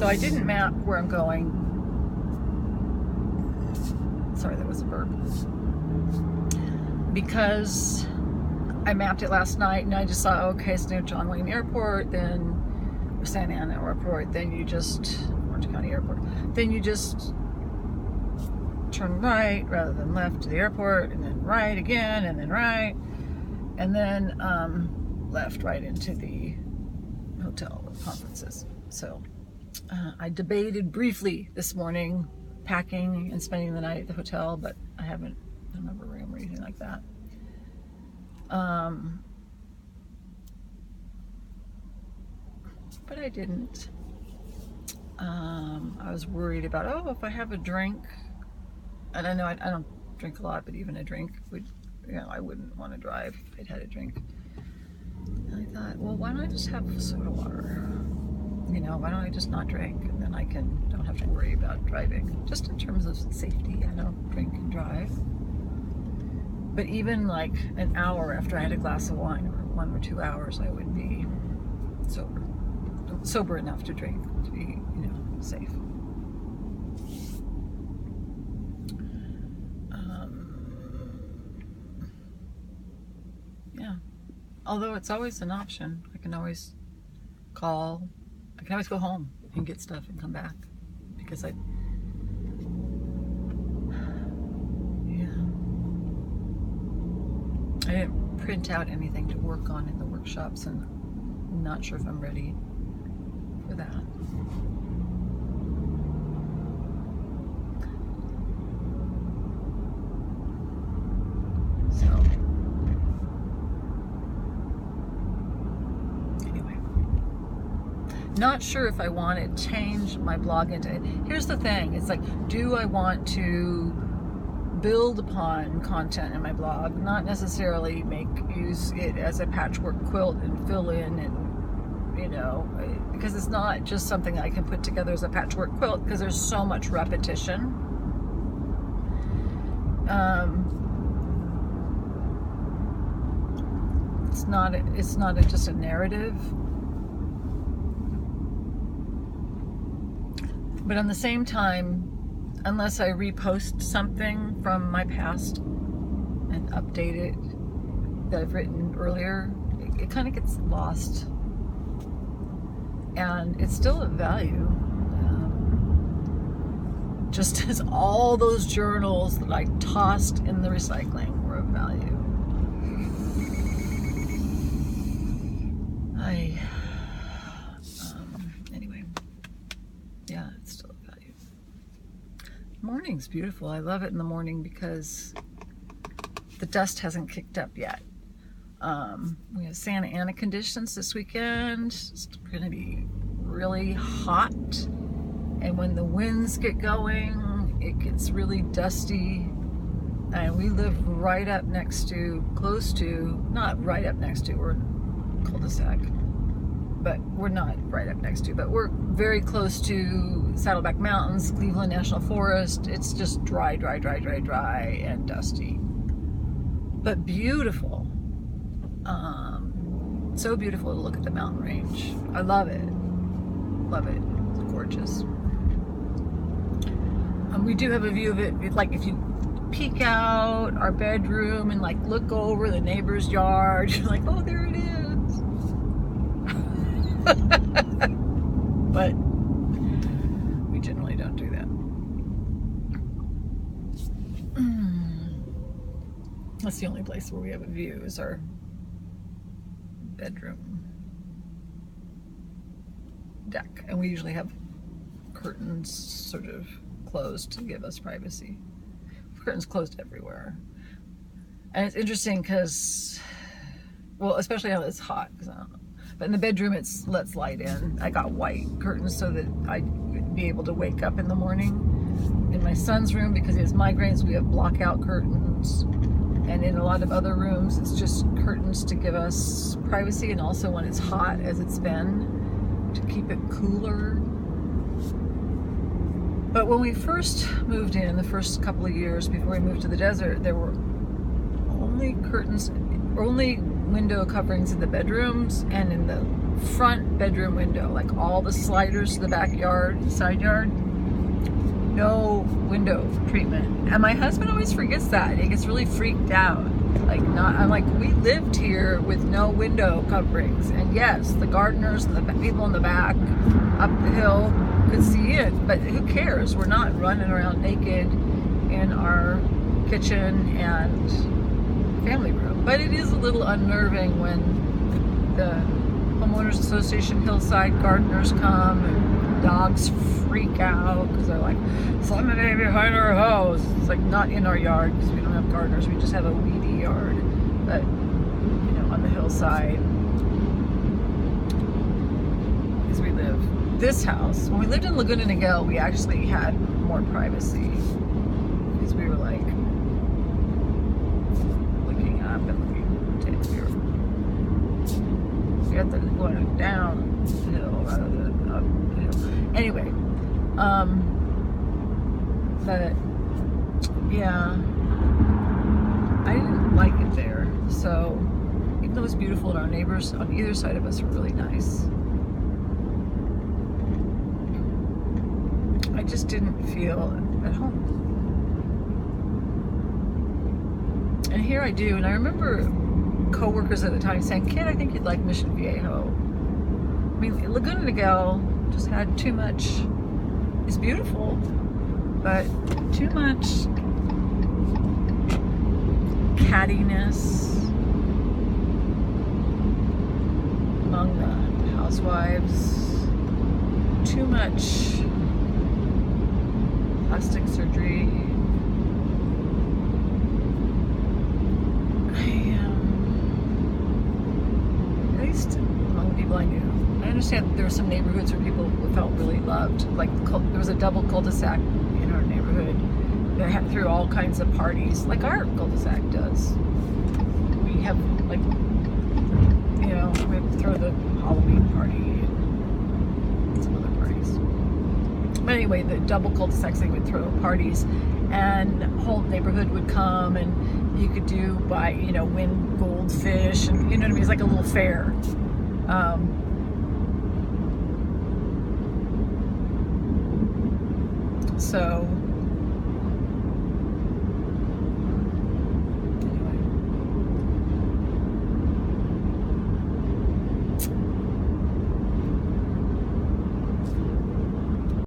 So I didn't map where I'm going. Sorry, that was a burp. Because I mapped it last night and I just saw, okay, it's near John Wayne Airport, then Santa Ana Airport, then you just, Orange County Airport, then you just turn right rather than left to the airport, and then right again, and then right, and then left right into the hotel with conferences. So I debated briefly this morning packing and spending the night at the hotel, but I don't have a room or anything like that. But I didn't. I was worried about, if I have a drink, and I know I don't drink a lot, but even a drink would, I wouldn't want to drive if I'd had a drink. And I thought, well, why don't I just have soda water? Why don't I just not drink, and then I don't have to worry about driving. Just in terms of safety, I don't drink and drive. But even like an hour after I had a glass of wine, or 1 or 2 hours, I would be sober enough to drink, to be, safe. Yeah. Although it's always an option. I can always call. I can always go home and get stuff and come back, because I didn't print out anything to work on in the workshops, and I'm not sure if I'm ready for that. So anyway, not sure if I want to change my blog into, here's the thing, it's like, do I want to build upon content in my blog, not necessarily use it as a patchwork quilt and fill in, and because it's not just something I can put together as a patchwork quilt, because there's so much repetition. It's not just a narrative. But on the same time, unless I repost something from my past and update it that I've written earlier, it kind of gets lost. And it's still of value. Just as all those journals that I tossed in the recycling were of value. Anyway, yeah, it's still of value. Morning's beautiful. I love it in the morning because the dust hasn't kicked up yet. We have Santa Ana conditions this weekend. It's going to be really hot, and when the winds get going, it gets really dusty. And we live right up next to, not right up next to, we're in a cul-de-sac, but we're not right up next to, but we're very close to Saddleback Mountains, Cleveland National Forest. It's just dry and dusty, but beautiful. So beautiful to look at the mountain range. I love it. Love it. It's gorgeous. We do have a view of it. Like if you peek out our bedroom and like look over the neighbor's yard, you're like, oh, there it is. But we generally don't do that. That's the only place where we have a view, is our bedroom deck, and we usually have curtains sort of closed to give us privacy. Curtains closed everywhere, and it's interesting because, well, especially now that it's hot, but in the bedroom it's lets light in. I got white curtains so that I'd be able to wake up in the morning. In my son's room, because he has migraines, we have blockout curtains. And in a lot of other rooms, it's just curtains to give us privacy, and also when it's hot, as it's been, to keep it cooler. But when we first moved in, the first couple of years before we moved to the desert, there were only window coverings in the bedrooms and in the front bedroom window, like all the sliders to the backyard, side yard, no window treatment. And my husband always forgets that. He gets really freaked out. Like, I'm like, we lived here with no window coverings, and yes, the gardeners and the people in the back up the hill could see it, but who cares? We're not running around naked in our kitchen and family room. But it is a little unnerving when the homeowners association hillside gardeners come and dogs freak out because they're like, somebody behind our house. It's like not in our yard because we don't have gardeners, we just have a weedy yard, but you know, on the hillside as we live. This house, when we lived in Laguna Niguel, we actually had more privacy because we were like looking up and looking to here. We had to go downhill rather than up the hill. Anyway, but yeah, I didn't like it there. So even though it was beautiful, and our neighbors on either side of us were really nice, I just didn't feel at home. And here I do, and I remember co-workers at the time saying, "Kid, I think you'd like Mission Viejo." I mean, Laguna Niguel just had too much. It's beautiful, but too much cattiness among the housewives, too much plastic surgery. At least among the people I knew. I understand there were some neighborhoods where people felt really loved. Like there was a double cul-de-sac in our neighborhood that had through all kinds of parties, like our cul-de-sac does. We have like, you know, we have to throw the Halloween party and some other parties. But anyway, the double cul-de-sacs, they would throw parties, and the whole neighborhood would come, and you could do win goldfish, and you know what I mean. It's like a little fair. So